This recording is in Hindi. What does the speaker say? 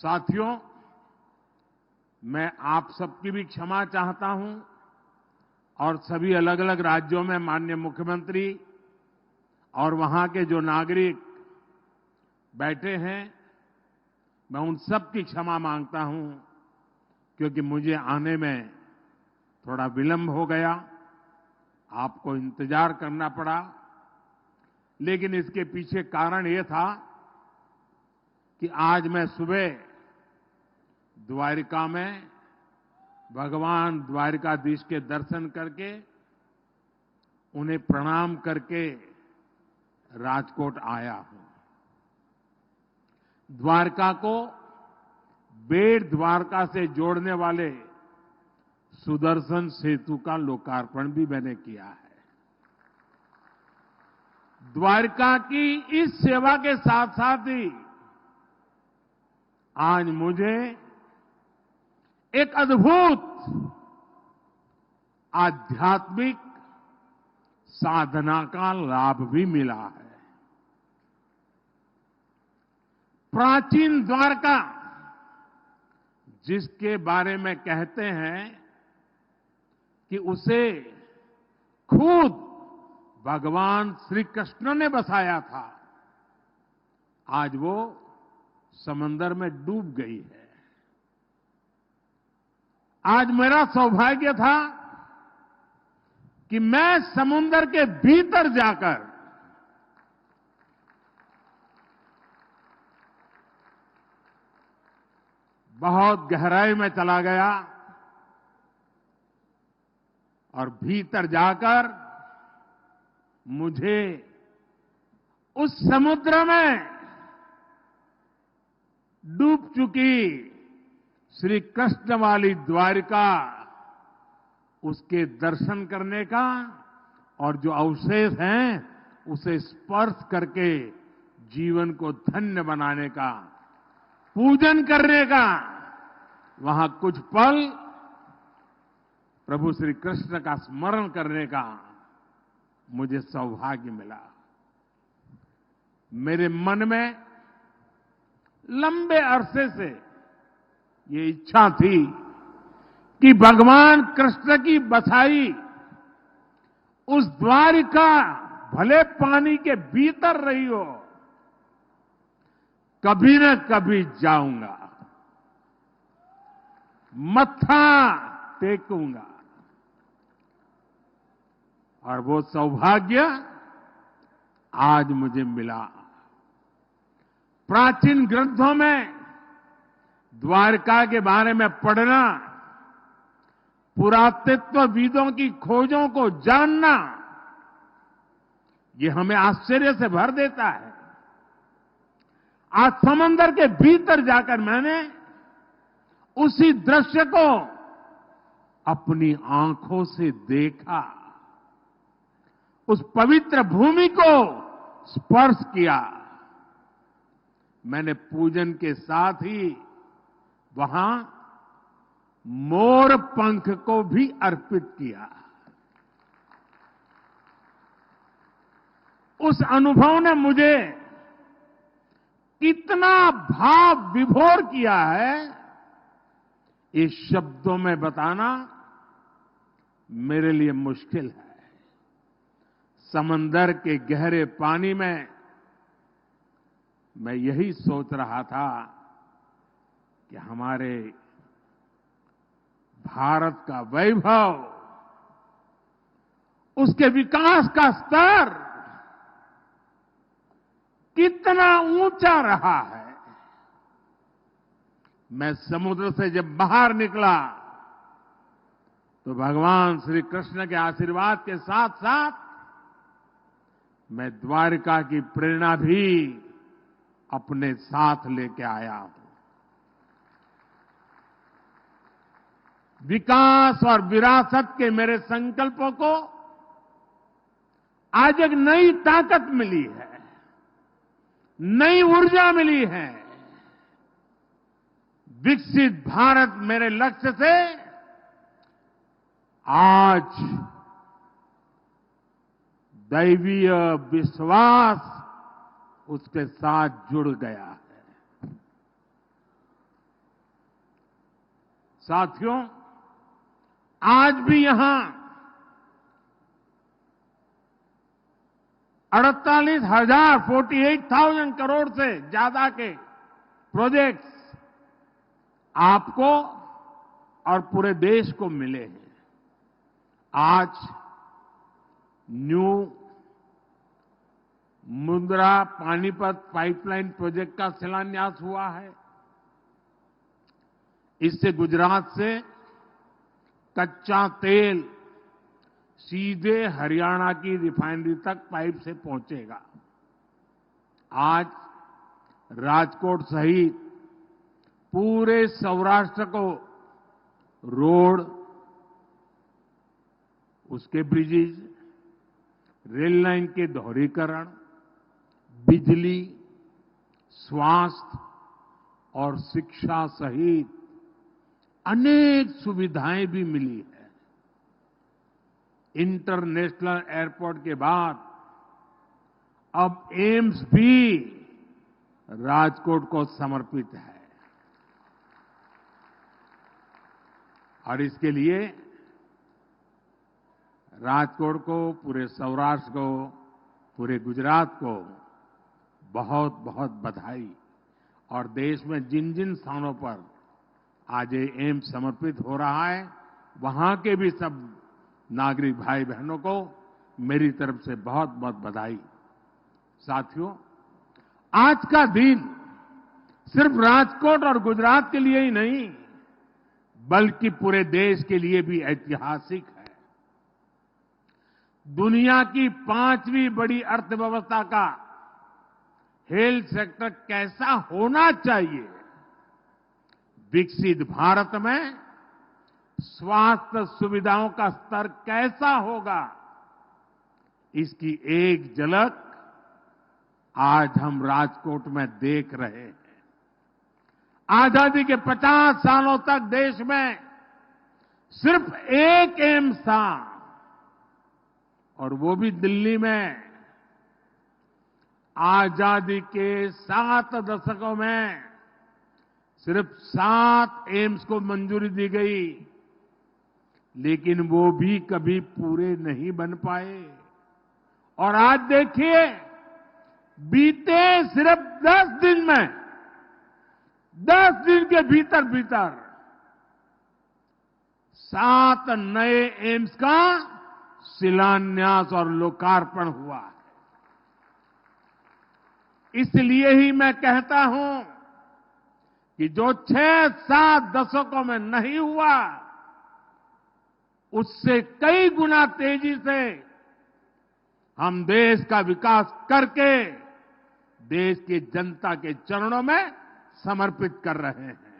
साथियों, मैं आप सबकी भी क्षमा चाहता हूं और सभी अलग अलग राज्यों में माननीय मुख्यमंत्री और वहां के जो नागरिक बैठे हैं, मैं उन सब की क्षमा मांगता हूं क्योंकि मुझे आने में थोड़ा विलंब हो गया, आपको इंतजार करना पड़ा। लेकिन इसके पीछे कारण ये था कि आज मैं सुबह द्वारिका में भगवान द्वारिकाधीश के दर्शन करके उन्हें प्रणाम करके राजकोट आया हूं। द्वारका को बेट द्वारका से जोड़ने वाले सुदर्शन सेतु का लोकार्पण भी मैंने किया है। द्वारका की इस सेवा के साथ साथ ही आज मुझे एक अद्भुत आध्यात्मिक साधना का लाभ भी मिला है। प्राचीन द्वारका, जिसके बारे में कहते हैं कि उसे खुद भगवान श्री कृष्ण ने बसाया था, आज वो समंदर में डूब गई है। आज मेरा सौभाग्य था कि मैं समुद्र के भीतर जाकर बहुत गहराई में चला गया और भीतर जाकर मुझे उस समुद्र में डूब चुकी श्री कृष्ण वाली द्वारिका, उसके दर्शन करने का और जो अवशेष हैं उसे स्पर्श करके जीवन को धन्य बनाने का, पूजन करने का, वहां कुछ पल प्रभु श्री कृष्ण का स्मरण करने का मुझे सौभाग्य मिला। मेरे मन में लंबे अरसे से ये इच्छा थी कि भगवान कृष्ण की बसाई उस द्वारिका भले पानी के भीतर रही हो, कभी न कभी जाऊंगा, मत्था टेकूंगा। और वो सौभाग्य आज मुझे मिला। प्राचीन ग्रंथों में द्वारका के बारे में पढ़ना, पुरातत्वविदों की खोजों को जानना, ये हमें आश्चर्य से भर देता है। आज समंदर के भीतर जाकर मैंने उसी दृश्य को अपनी आंखों से देखा, उस पवित्र भूमि को स्पर्श किया। मैंने पूजन के साथ ही वहां मोर पंख को भी अर्पित किया। उस अनुभव ने मुझे कितना भाव विभोर किया है, इस शब्दों में बताना मेरे लिए मुश्किल है। समंदर के गहरे पानी में मैं यही सोच रहा था कि हमारे भारत का वैभव, उसके विकास का स्तर कितना ऊंचा रहा है। मैं समुद्र से जब बाहर निकला तो भगवान श्री कृष्ण के आशीर्वाद के साथ साथ मैं द्वारिका की प्रेरणा भी अपने साथ लेके आया हूं। विकास और विरासत के मेरे संकल्पों को आज एक नई ताकत मिली है, नई ऊर्जा मिली है। विकसित भारत मेरे लक्ष्य से आज दैवीय विश्वास उसके साथ जुड़ गया है। साथियों, आज भी यहां 48,000 करोड़ से ज्यादा के प्रोजेक्ट्स आपको और पूरे देश को मिले हैं। आज new Mundra Panipat pipeline project का शिलान्यास हुआ है। इससे गुजरात से कच्चा तेल सीधे हरियाणा की रिफाइनरी तक पाइप से पहुंचेगा। आज राजकोट सहित पूरे सौराष्ट्र को रोड, उसके ब्रिजेज, रेल लाइन के दोहरीकरण, बिजली, स्वास्थ्य और शिक्षा सहित अनेक सुविधाएं भी मिली है। इंटरनेशनल एयरपोर्ट के बाद अब एम्स भी राजकोट को समर्पित है और इसके लिए राजकोट को, पूरे सौराष्ट्र को, पूरे गुजरात को बहुत बहुत बधाई। और देश में जिन जिन स्थानों पर आज ये एम्स समर्पित हो रहा है, वहां के भी सब नागरिक भाई बहनों को मेरी तरफ से बहुत बहुत बधाई। साथियों, आज का दिन सिर्फ राजकोट और गुजरात के लिए ही नहीं, बल्कि पूरे देश के लिए भी ऐतिहासिक है। दुनिया की 5वीं बड़ी अर्थव्यवस्था का हेल्थ सेक्टर कैसा होना चाहिए, विकसित भारत में स्वास्थ्य सुविधाओं का स्तर कैसा होगा, इसकी एक झलक आज हम राजकोट में देख रहे हैं। आजादी के 50 सालों तक देश में सिर्फ एक एम्स था और वो भी दिल्ली में। आजादी के 7 दशकों में सिर्फ 7 एम्स को मंजूरी दी गई, लेकिन वो भी कभी पूरे नहीं बन पाए। और आज देखिए, बीते सिर्फ 10 दिन में, 10 दिन के भीतर भीतर 7 नए एम्स का शिलान्यास और लोकार्पण हुआ है। इसलिए ही मैं कहता हूं कि जो 6-7 दशकों में नहीं हुआ, उससे कई गुना तेजी से हम देश का विकास करके देश की जनता के चरणों में समर्पित कर रहे हैं।